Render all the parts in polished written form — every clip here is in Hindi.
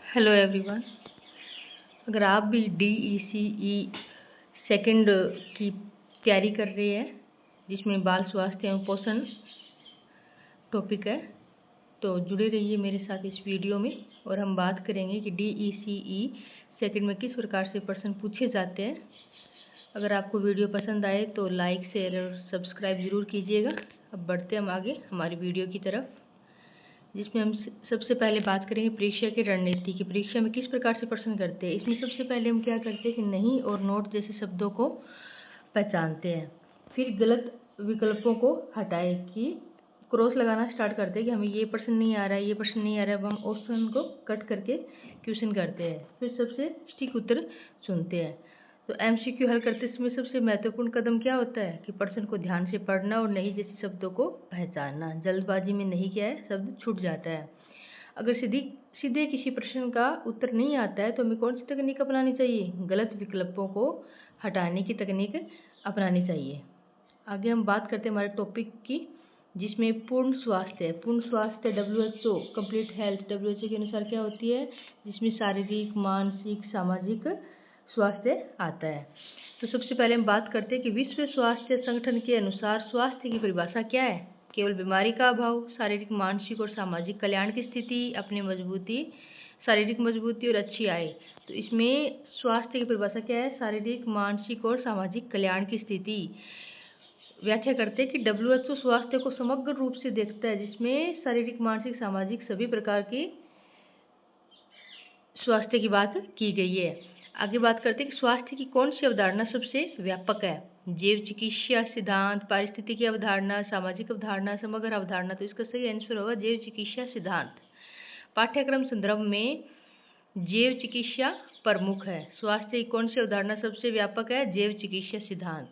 Hello everyone. अगर आप भी DECE सेकंड की तैयारी कर रहे हैं जिसमें बाल स्वास्थ्य एवं पोषण टॉपिक है तो जुड़े रहिए मेरे साथ इस वीडियो में। और हम बात करेंगे कि DECE सेकंड में किस प्रकार से प्रश्न पूछे जाते हैं। अगर आपको वीडियो पसंद आए तो लाइक शेयर और सब्सक्राइब ज़रूर कीजिएगा। अब बढ़ते हम आगे हमारी वीडियो की तरफ, जिसमें हम सबसे पहले बात करेंगे परीक्षा की रणनीति की। परीक्षा में किस प्रकार से प्रश्न करते हैं। इसमें सबसे पहले हम क्या करते हैं कि नहीं और नोट जैसे शब्दों को पहचानते हैं, फिर गलत विकल्पों को हटाए कि क्रॉस लगाना स्टार्ट करते हैं कि हमें ये प्रश्न नहीं आ रहा है, ये प्रश्न नहीं आ रहा है। अब हम ऑप्शन को कट करके क्वेश्चन करते हैं, फिर सबसे सटीक उत्तर चुनते हैं। तो MCQ हल करते समय सबसे महत्वपूर्ण कदम क्या होता है कि प्रश्न को ध्यान से पढ़ना और नहीं जैसे शब्दों को पहचानना। जल्दबाजी में नहीं क्या है, शब्द छूट जाता है। अगर सीधे किसी प्रश्न का उत्तर नहीं आता है तो हमें कौन सी तकनीक अपनानी चाहिए, गलत विकल्पों को हटाने की तकनीक अपनानी चाहिए। आगे हम बात करते हैं हमारे टॉपिक की, जिसमें पूर्ण स्वास्थ्य है। पूर्ण स्वास्थ्य WHO कंप्लीट हेल्थ WHO के अनुसार क्या होती है, जिसमें शारीरिक मानसिक सामाजिक स्वास्थ्य आता है। तो सबसे पहले हम बात करते हैं कि विश्व स्वास्थ्य संगठन के अनुसार स्वास्थ्य की परिभाषा क्या है। केवल बीमारी का अभाव, शारीरिक मानसिक और सामाजिक कल्याण की स्थिति, अपनी मजबूती, शारीरिक मजबूती और अच्छी आय। तो इसमें स्वास्थ्य की परिभाषा क्या है, शारीरिक मानसिक और सामाजिक कल्याण की स्थिति। व्याख्या करते हैं कि WHO स्वास्थ्य को समग्र रूप से देखता है, जिसमें शारीरिक मानसिक सामाजिक सभी प्रकार की स्वास्थ्य की बात की गई है। आगे बात करते हैं कि स्वास्थ्य की कौन सी अवधारणा सबसे व्यापक है। जैव चिकित्सा सिद्धांत, पारिस्थितिकी अवधारणा, सामाजिक अवधारणा, समग्र अवधारणा। तो इसका सही आंसर होगा जैव चिकित्सा सिद्धांत। पाठ्यक्रम संदर्भ में जैव चिकित्सा प्रमुख है। स्वास्थ्य की कौन सी अवधारणा सबसे व्यापक है, जैव चिकित्सा सिद्धांत।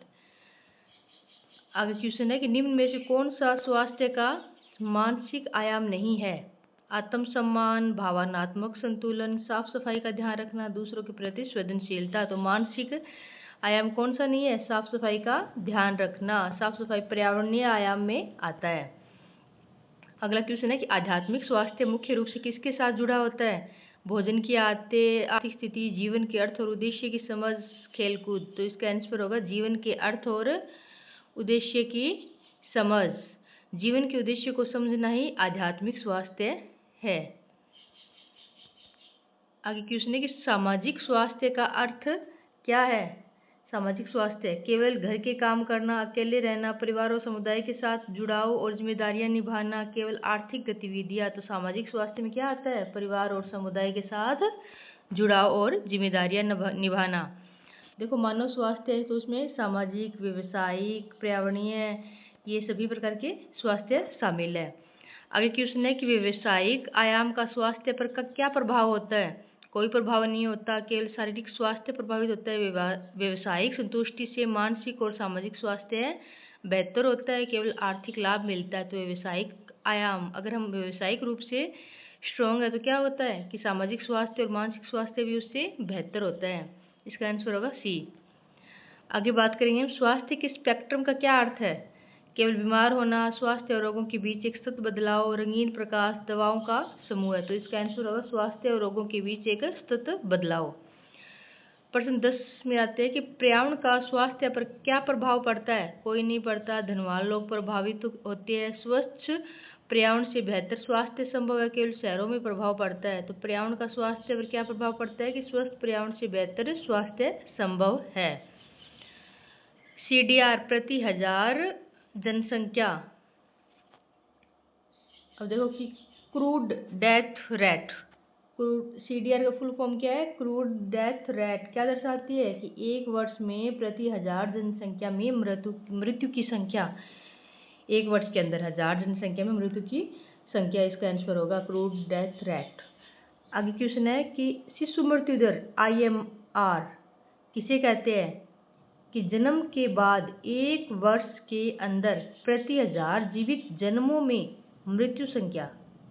आगे क्वेश्चन है कि निम्न में से कौन सा स्वास्थ्य का मानसिक आयाम नहीं है। आत्मसम्मान, भावनात्मक संतुलन, साफ सफाई का ध्यान रखना, दूसरों के प्रति संवेदनशीलता। तो मानसिक आयाम कौन सा नहीं है, साफ सफाई का ध्यान रखना। साफ सफाई पर्यावरणीय आयाम में आता है। अगला क्वेश्चन है कि आध्यात्मिक स्वास्थ्य मुख्य रूप से किसके साथ जुड़ा होता है। भोजन की आदतें, आर्थिक स्थिति, जीवन के अर्थ और उद्देश्य की समझ, खेलकूद। तो इसका आंसर होगा जीवन के अर्थ और उद्देश्य की समझ। जीवन के उद्देश्य को समझना ही आध्यात्मिक स्वास्थ्य है। आगे क्वेश्चन है कि सामाजिक स्वास्थ्य का अर्थ क्या है। सामाजिक स्वास्थ्य केवल घर के काम करना, अकेले रहना, परिवार और समुदाय के साथ जुड़ाव और जिम्मेदारियां निभाना, केवल आर्थिक गतिविधियां। तो सामाजिक स्वास्थ्य में क्या आता है, परिवार और समुदाय के साथ जुड़ाव और जिम्मेदारियां निभाना। देखो मानव स्वास्थ्य है तो उसमें सामाजिक, व्यवसायिक, पर्यावरणीय, ये सभी प्रकार के स्वास्थ्य शामिल है। आगे क्वेश्चन है कि व्यवसायिक आयाम का स्वास्थ्य पर क्या प्रभाव होता है। कोई प्रभाव नहीं होता, केवल शारीरिक स्वास्थ्य प्रभावित होता है। व्यवसायिक संतुष्टि से मानसिक और सामाजिक स्वास्थ्य बेहतर होता है, केवल आर्थिक लाभ मिलता है। तो व्यवसायिक आयाम, अगर हम व्यवसायिक रूप से स्ट्रॉन्ग है तो क्या होता है कि सामाजिक स्वास्थ्य और मानसिक स्वास्थ्य भी उससे बेहतर होता है। इसका आंसर होगा सी। आगे बात करेंगे हम स्वास्थ्य के स्पेक्ट्रम का क्या अर्थ है। केवल बीमार होना, स्वास्थ्य और रोगों के बीच एक सतत बदलाव, रंगीन प्रकाश, दवाओं का समूह है। तो इसका आंसर होगा स्वास्थ्य और रोगों के बीच एक सतत बदलाव। प्रश्न 10 में आते हैं कि पर्यावरण का स्वास्थ्य पर क्या प्रभाव पड़ता है। कोई नहीं पड़ता, धनवान लोग प्रभावित होते हैं। स्वच्छ पर्यावरण से बेहतर स्वास्थ्य संभव है, केवल शहरों में प्रभाव पड़ता है। तो पर्यावरण का स्वास्थ्य पर क्या प्रभाव पड़ता है कि स्वस्थ पर्यावरण से बेहतर स्वास्थ्य संभव है। CDR प्रति हजार जनसंख्या। अब देखो कि क्रूड डेथ रेट, CDR का फुल फॉर्म क्या है, क्रूड डेथ रेट क्या दर्शाती है कि एक वर्ष में प्रति हजार जनसंख्या में मृत्यु की संख्या, एक वर्ष के अंदर 1000 जनसंख्या में मृत्यु की संख्या। इसका आंसर होगा क्रूड डेथ रेट। आगे क्वेश्चन है कि शिशु मृत्यु दर IMR किसे कहते हैं कि जन्म के बाद एक वर्ष के अंदर प्रति 1000 जीवित जन्मों में मृत्यु संख्या,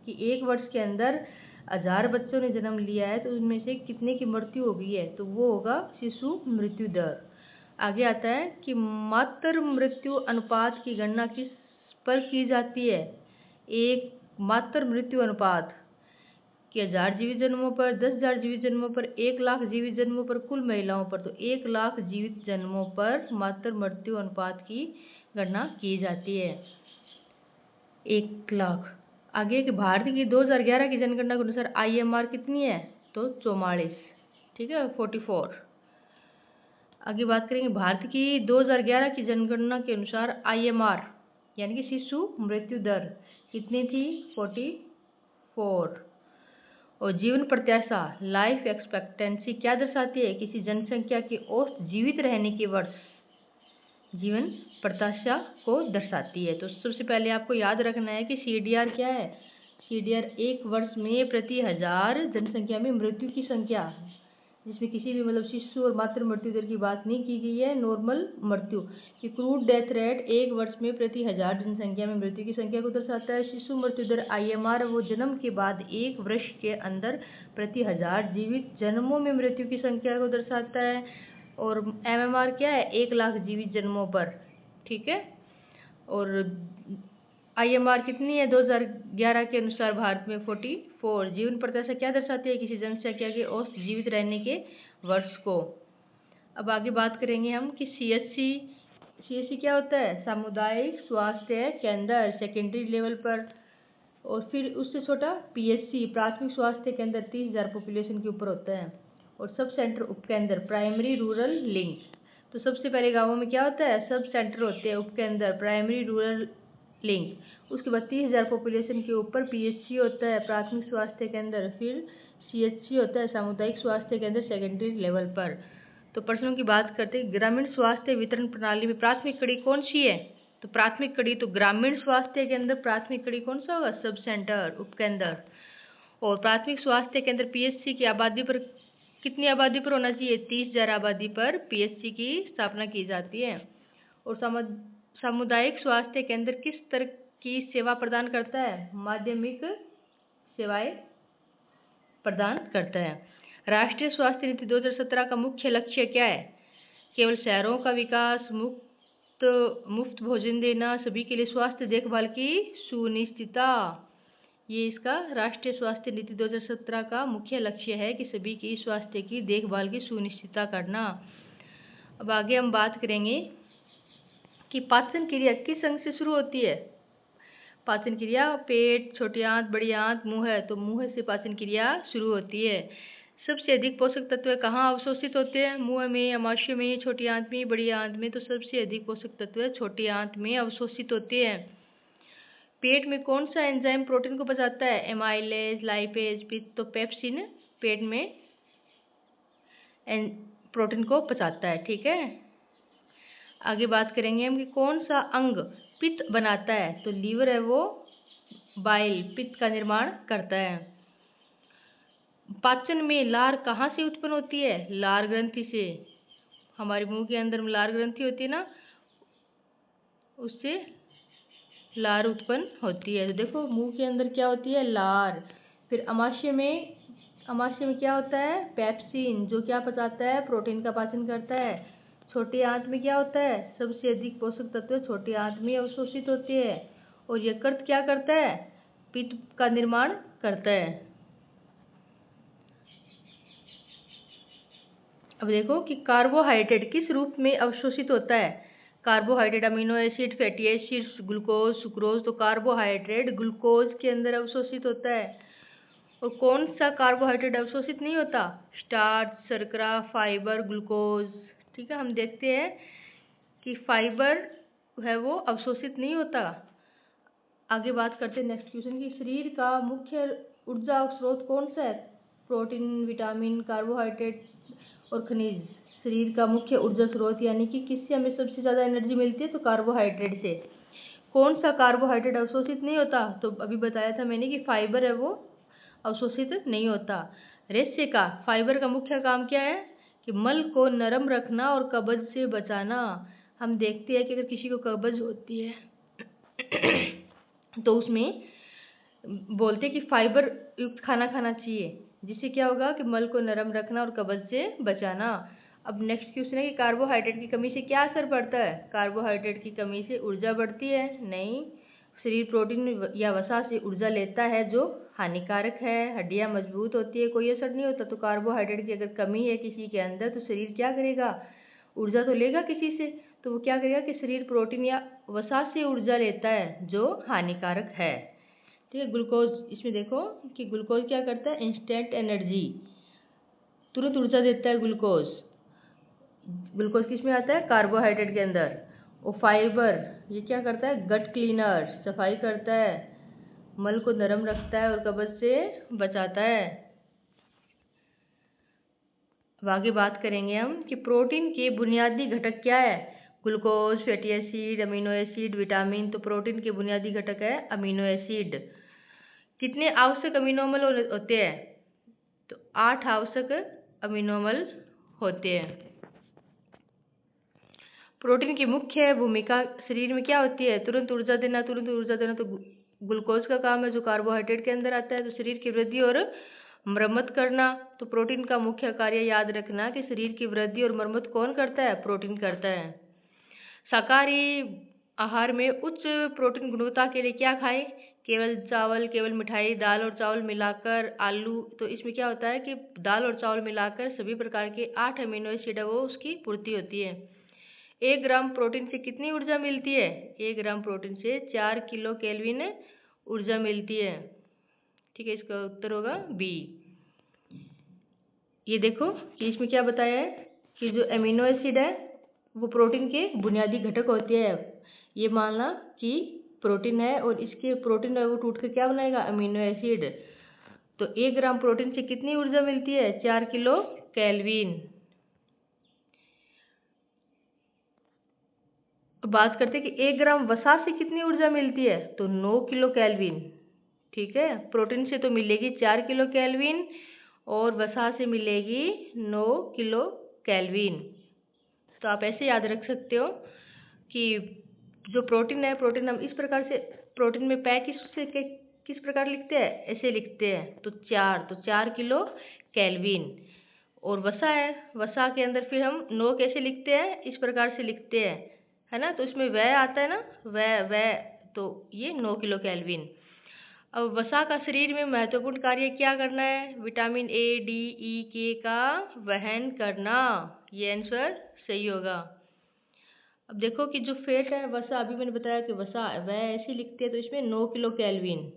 कि एक वर्ष के अंदर 1000 बच्चों ने जन्म लिया है तो उनमें से कितने की मृत्यु हो गई है, तो वो होगा शिशु मृत्यु दर। आगे आता है कि मातृ मृत्यु अनुपात की गणना किस पर की जाती है। एक मातृ मृत्यु अनुपात कि 1000 जीवित जन्मों पर, 10,000 जीवित जन्मों पर, 1,00,000 जीवित जन्मों पर, कुल महिलाओं पर। तो 1,00,000 जीवित जन्मों पर मातृ मृत्यु अनुपात की गणना की जाती है। 1,00,000। आगे कि भारत की 2011 की जनगणना के अनुसार IMR कितनी है? तो 44, ठीक है, 44। आगे बात करेंगे भारत की 2011 की जनगणना के अनुसार IMR यानी कि शिशु मृत्यु दर कितनी थी? 44। और जीवन प्रत्याशा लाइफ एक्सपेक्टेंसी क्या दर्शाती है? किसी जनसंख्या के औसत जीवित रहने के वर्ष जीवन प्रत्याशा को दर्शाती है। तो सबसे पहले आपको याद रखना है कि CDR क्या है? CDR एक वर्ष में प्रति 1000 जनसंख्या में मृत्यु की संख्या, जिसमें किसी भी मतलब शिशु और मातृ मृत्यु दर की बात नहीं की गई है, नॉर्मल मृत्यु की क्रूड डेथ रेट एक वर्ष में प्रति 1000 जनसंख्या में मृत्यु की संख्या को दर्शाता है। शिशु मृत्यु दर IMR वो जन्म के बाद एक वर्ष के अंदर प्रति 1000 जीवित जन्मों में मृत्यु की संख्या को दर्शाता है। और MMR क्या है? 1,00,000 जीवित जन्मों पर, ठीक है। और IMR कितनी है 2011 के अनुसार भारत में? 44। जीवन प्रत्याशा क्या दर्शाती है? किसी जनसंख्या के औसत जीवित रहने के वर्ष को। अब आगे बात करेंगे हम कि CHC क्या होता है? सामुदायिक स्वास्थ्य केंद्र सेकेंडरी लेवल पर। और फिर उससे छोटा PSC प्राथमिक स्वास्थ्य केंद्र 30,000 पॉपुलेशन के ऊपर होता है। और सब सेंटर उपकेंद्र प्राइमरी रूरल लिंक। तो सबसे पहले गाँवों में क्या होता है? सब सेंटर होते हैं, उपकेंद्र प्राइमरी रूरल लिंक। उसके बाद 30,000 पॉपुलेशन के ऊपर PSC होता है प्राथमिक स्वास्थ्य केंद्र। फिर CHC होता है सामुदायिक स्वास्थ्य केंद्र सेकेंडरी लेवल पर। तो प्रश्नों की बात करते हैं, ग्रामीण स्वास्थ्य वितरण प्रणाली में प्राथमिक कड़ी कौन सी है? तो प्राथमिक कड़ी तो ग्रामीण स्वास्थ्य केंद्र प्राथमिक कड़ी कौन सा होगा? सब सेंटर उपकेंद्र। और प्राथमिक स्वास्थ्य केंद्र PSC की आबादी पर कितनी आबादी पर होना चाहिए? 30,000 आबादी पर PSC की स्थापना की जाती है। और सामुदायिक स्वास्थ्य केंद्र किस तरह की सेवा प्रदान करता है? माध्यमिक सेवाएं प्रदान करता है। राष्ट्रीय स्वास्थ्य नीति 2017 का मुख्य लक्ष्य क्या है? केवल शहरों का विकास, मुफ्त भोजन देना, सभी के लिए स्वास्थ्य देखभाल की सुनिश्चितता। ये इसका राष्ट्रीय स्वास्थ्य नीति 2017 का मुख्य लक्ष्य है कि सभी की स्वास्थ्य की देखभाल की सुनिश्चितता करना। अब आगे हम बात करेंगे कि पाचन क्रिया किस अंग से शुरू होती है? पाचन क्रिया पेट, छोटी आंत, बड़ी आंत, मुंह है। तो मुंह से पाचन क्रिया शुरू होती है। सबसे अधिक पोषक तत्व कहाँ अवशोषित होते हैं? मुंह में, अमाशय में, छोटी आंत में, बड़ी आंत में। तो सबसे अधिक पोषक तत्व छोटी आंत में अवशोषित होते हैं। पेट में कौन सा एंजाइम प्रोटीन को पचाता है? एमाइलेज, लाइपेज, पित्त। तो पेप्सिन पेट में प्रोटीन को पचाता है, ठीक है। आगे बात करेंगे हम कि कौन सा अंग पित्त बनाता है? तो लीवर है वो बाइल पित्त का निर्माण करता है। पाचन में लार कहाँ से उत्पन्न होती है? लार ग्रंथि से। हमारे मुंह के अंदर लार ग्रंथि होती है ना, उससे लार उत्पन्न होती है। तो देखो मुंह के अंदर क्या होती है? लार। फिर अमाशय में क्या होता है? पेप्सिन, जो क्या पचाता है? प्रोटीन का पाचन करता है। छोटी आंत में क्या होता है? सबसे अधिक पोषक तत्व छोटी आंत में अवशोषित होते हैं। और यकृत क्या करता है? पित्त का निर्माण करता है। अब देखो कि कार्बोहाइड्रेट किस रूप में अवशोषित होता है? Carbohydrate amino acid, fatty acids, glucose, sucrose. तो कार्बोहाइड्रेट ग्लूकोज के अंदर अवशोषित होता है। और कौन सा कार्बोहाइड्रेट अवशोषित नहीं होता? स्टार्च, शर्करा, फाइबर, ग्लूकोज, ठीक है। हम देखते हैं कि फाइबर है वो अवशोषित नहीं होता। आगे बात करते हैं नेक्स्ट क्वेश्चन की, शरीर का मुख्य ऊर्जा स्रोत कौन सा है? प्रोटीन, विटामिन, कार्बोहाइड्रेट और खनिज। शरीर का मुख्य ऊर्जा स्रोत यानी कि किससे हमें सबसे ज़्यादा एनर्जी मिलती है? तो कार्बोहाइड्रेट से। कौन सा कार्बोहाइड्रेट अवशोषित नहीं होता? तो अभी बताया था मैंने कि फाइबर है वो अवशोषित नहीं होता। रेशे का फाइबर का मुख्य काम क्या है? कि मल को नरम रखना और कब्ज से बचाना। हम देखते हैं कि अगर किसी को कब्ज होती है तो उसमें बोलते हैं कि फाइबर युक्त खाना खाना चाहिए, जिससे क्या होगा कि मल को नरम रखना और कब्ज से बचाना। अब नेक्स्ट क्वेश्चन है कि कार्बोहाइड्रेट की कमी से क्या असर पड़ता है? कार्बोहाइड्रेट की कमी से ऊर्जा बढ़ती है? नहीं। शरीर प्रोटीन या वसा से ऊर्जा लेता है जो हानिकारक है। हड्डियां मजबूत होती है, कोई असर नहीं होता। तो कार्बोहाइड्रेट की अगर कमी है किसी के अंदर तो शरीर क्या करेगा, ऊर्जा तो लेगा किसी से, तो वो क्या करेगा कि शरीर प्रोटीन या वसा से ऊर्जा लेता है जो हानिकारक है। ठीक है। ग्लूकोज, इसमें देखो कि ग्लूकोज क्या करता है, इंस्टेंट एनर्जी, तुरंत ऊर्जा देता है ग्लूकोज। ग्लूकोज किस में आता है, कार्बोहाइड्रेट के अंदर। और फाइबर ये क्या करता है, गट क्लीनर, सफाई करता है, मल को नरम रखता है और कब्ज से बचाता है। अब आगे बात करेंगे हम कि प्रोटीन के बुनियादी घटक क्या है। Glucose, fatty acid, amino acid, vitamin. तो प्रोटीन के बुनियादी घटक है अमीनो एसिड। कितने आवश्यक अमीनो अम्ल होते हैं, तो 8 आवश्यक अमीनो अम्ल होते हैं। प्रोटीन की मुख्य भूमिका शरीर में क्या होती है, तुरंत ऊर्जा देना, तुरंत ऊर्जा देना। तो ग्लूकोज का काम है जो कार्बोहाइड्रेट के अंदर आता है। तो शरीर की वृद्धि और मरम्मत करना। तो प्रोटीन का मुख्य कार्य याद रखना कि शरीर की वृद्धि और मरम्मत कौन करता है, प्रोटीन करता है। शाकाहारी आहार में उच्च प्रोटीन गुणवत्ता के लिए क्या खाएं, केवल चावल, केवल मिठाई, दाल और चावल मिलाकर, आलू। तो इसमें क्या होता है कि दाल और चावल मिलाकर सभी प्रकार के 8 अमीनो एसिड है वो उसकी पूर्ति होती है। 1 ग्राम प्रोटीन से कितनी ऊर्जा मिलती है, 1 ग्राम प्रोटीन से 4 किलो कैल्विन ऊर्जा मिलती है। ठीक है, इसका उत्तर होगा बी। ये देखो कि इसमें क्या बताया है कि जो अमीनो एसिड है वो प्रोटीन के बुनियादी घटक होते हैं। ये मानना कि प्रोटीन है और इसके प्रोटीन है वो टूट कर क्या बनाएगा, अमीनो एसिड। तो 1 ग्राम प्रोटीन से कितनी ऊर्जा मिलती है, 4 किलो कैल्विन। बात करते हैं कि 1 ग्राम वसा से कितनी ऊर्जा मिलती है, तो 9 किलो कैल्विन। ठीक है, प्रोटीन से तो मिलेगी 4 किलो कैल्विन और वसा से मिलेगी 9 किलो कैल्विन। तो आप ऐसे याद रख सकते हो कि जो प्रोटीन है, प्रोटीन हम इस प्रकार से प्रोटीन में पैक किस प्रकार लिखते हैं, ऐसे लिखते हैं। तो 4 किलो कैल्विन। और वसा है, वसा के अंदर फिर हम 9 कैसे लिखते हैं, इस प्रकार से लिखते हैं, है ना। तो इसमें वह आता है ना, वह तो ये 9 किलो कैल्विन। अब वसा का शरीर में महत्वपूर्ण कार्य क्या करना है, विटामिन ए, डी, ई, के का वहन करना। ये आंसर सही होगा। अब देखो कि जो फैट है वसा, अभी मैंने बताया कि वसा वह ऐसे लिखते हैं, तो इसमें 9 किलो कैल्विन।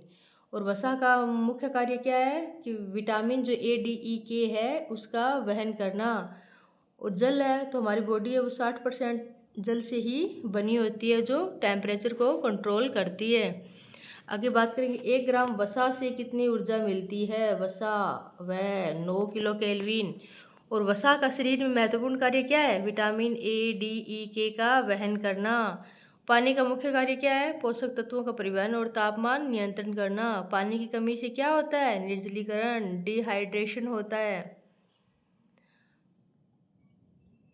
और वसा का मुख्य कार्य क्या है कि विटामिन जो ए, डी, ई, के है उसका वहन करना। और जल है तो हमारी बॉडी है वो 60% जल से ही बनी होती है जो टेम्परेचर को कंट्रोल करती है। आगे बात करेंगे 1 ग्राम वसा से कितनी ऊर्जा मिलती है, वसा वह 9 किलो कैल्विन। और वसा का शरीर में महत्वपूर्ण कार्य क्या है, विटामिन ए, डी, ई, के का वहन करना। पानी का मुख्य कार्य क्या है, पोषक तत्वों का परिवहन और तापमान नियंत्रण करना। पानी की कमी से क्या होता है, निर्जलीकरण, डिहाइड्रेशन होता है।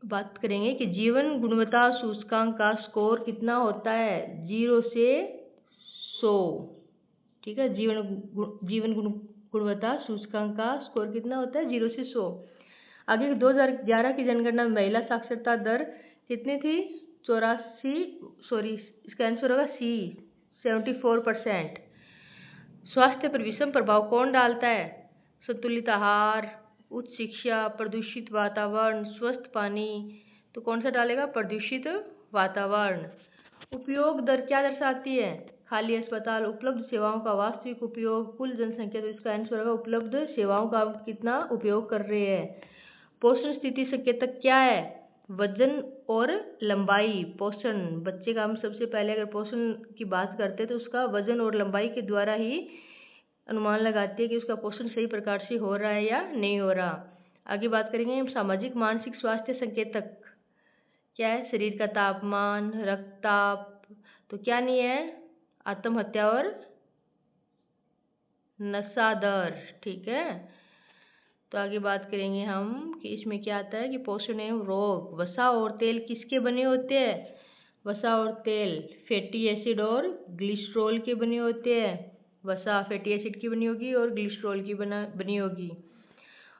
बात करेंगे कि जीवन गुणवत्ता सूचकांक का स्कोर कितना होता है, 0 से 100। ठीक है, जीवन गुणवत्ता सूचकांक का स्कोर कितना होता है, 0 से 100। आगे 2011 की जनगणना में महिला साक्षरता दर कितनी थी, 84, इसका आंसर होगा सी, 74%। स्वास्थ्य पर विषम प्रभाव कौन डालता है, संतुलित आहार, उच्च शिक्षा, प्रदूषित वातावरण, स्वस्थ पानी। तो कौन सा डालेगा, प्रदूषित वातावरण। उपयोग दर क्या दर्शाती है, खाली अस्पताल, उपलब्ध सेवाओं का वास्तविक उपयोग, कुल जनसंख्या। तो इसका आंसर होगा उपलब्ध सेवाओं का कितना उपयोग कर रहे हैं। पोषण स्थिति संकेतक क्या है, वजन और लंबाई। पोषण, बच्चे का हम सबसे पहले अगर पोषण की बात करते हैं तो उसका वजन और लंबाई के द्वारा ही अनुमान लगाती है कि उसका पोषण सही प्रकार से हो रहा है या नहीं हो रहा। आगे बात करेंगे हम सामाजिक मानसिक स्वास्थ्य संकेतक क्या है, शरीर का तापमान, रक्तचाप। तो क्या नहीं है, आत्महत्या और नशा दर। ठीक है, तो आगे बात करेंगे हम कि इसमें क्या आता है कि पोषण एवं रोग। वसा और तेल किसके बने होते हैं, वसा और तेल फैटी एसिड और ग्लिसरॉल के बने होते हैं। वसा फैटी एसिड की बनी होगी और ग्लिसरॉल की बनी होगी।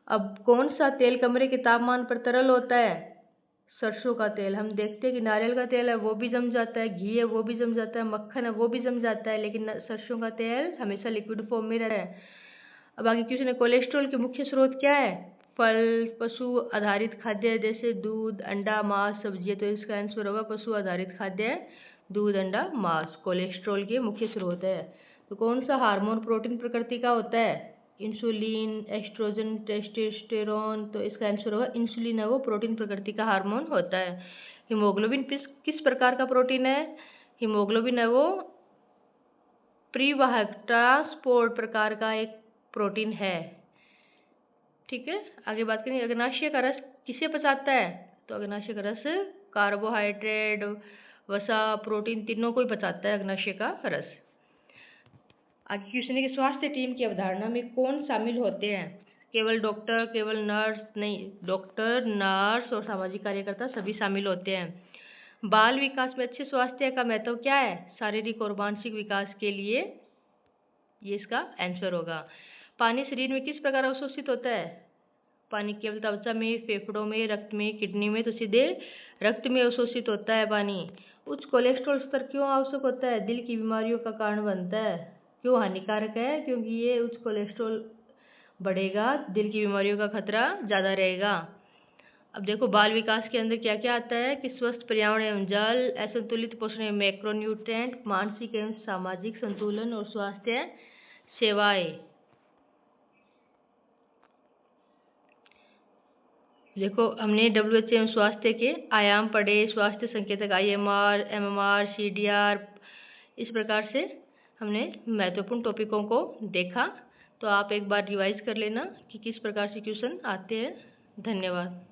अब कौन सा तेल कमरे के तापमान पर तरल होता है, सरसों का तेल, हम देखते हैं कि नारियल का तेल है वो भी जम जाता है, घी है वो भी जम जाता है, मक्खन है वो भी जम जाता है, लेकिन सरसों का तेल हमेशा लिक्विड फॉर्म में रहता है। अब आगे क्वेश्चन है, कोलेस्ट्रॉल के मुख्य स्रोत क्या है? फल, पशु आधारित खाद्य जैसे दूध, अंडा, मांस, सब्जियां। तो इसका आंसर होगा पशु आधारित खाद्य, दूध, अंडा, मांस कोलेस्ट्रॉल के मुख्य स्रोत है। तो कौन सा हार्मोन प्रोटीन प्रकृति का होता है? Insulin, estrogen, testosterone. तो इसका आंसर होगा इंसुलिन है वो प्रोटीन प्रकृति का हार्मोन होता है। हीमोग्लोबिन किस प्रकार का प्रोटीन है? हीमोग्लोबिन है वो परिवाहक ट्रांसपोर्ट प्रकार का एक प्रोटीन है। ठीक है, आगे बात करें, अग्नाशय का रस किसे पचाता है? तो अग्नाशय का रस कार्बोहाइड्रेट, वसा, प्रोटीन तीनों को ही पचाता है अग्नाशय का रस। आगे क्वेश्चन है कि स्वास्थ्य टीम की अवधारणा में कौन शामिल होते हैं? केवल डॉक्टर, केवल नर्स नहीं, डॉक्टर, नर्स और सामाजिक कार्यकर्ता सभी शामिल होते हैं। बाल विकास में अच्छे स्वास्थ्य का महत्व क्या है? शारीरिक और मानसिक विकास के लिए ये इसका आंसर होगा। पानी शरीर में किस प्रकार अवशोषित होता है? पानी केवल त्वचा में, फेफड़ों में, रक्त में, किडनी में। तो सीधे रक्त में अवशोषित होता है पानी। उच्च कोलेस्ट्रॉल स्तर क्यों आवश्यक होता है? दिल की बीमारियों का कारण बनता है। क्यों हानिकारक है? क्योंकि ये उच्च कोलेस्ट्रॉल बढ़ेगा, दिल की बीमारियों का खतरा ज़्यादा रहेगा। अब देखो बाल विकास के अंदर क्या क्या आता है कि स्वस्थ पर्यावरण एवं जल, असंतुलित पोषण एवं मैक्रोन्यूट्रिएंट, मानसिक एवं सामाजिक संतुलन और स्वास्थ्य सेवाएं। देखो हमने WHO एवं स्वास्थ्य के आयाम पढ़े, स्वास्थ्य संकेतक IMR, MMR, CDR, इस प्रकार से हमने महत्वपूर्ण टॉपिकों को देखा। तो आप एक बार रिवाइज कर लेना कि किस प्रकार से क्वेश्चन आते हैं। धन्यवाद।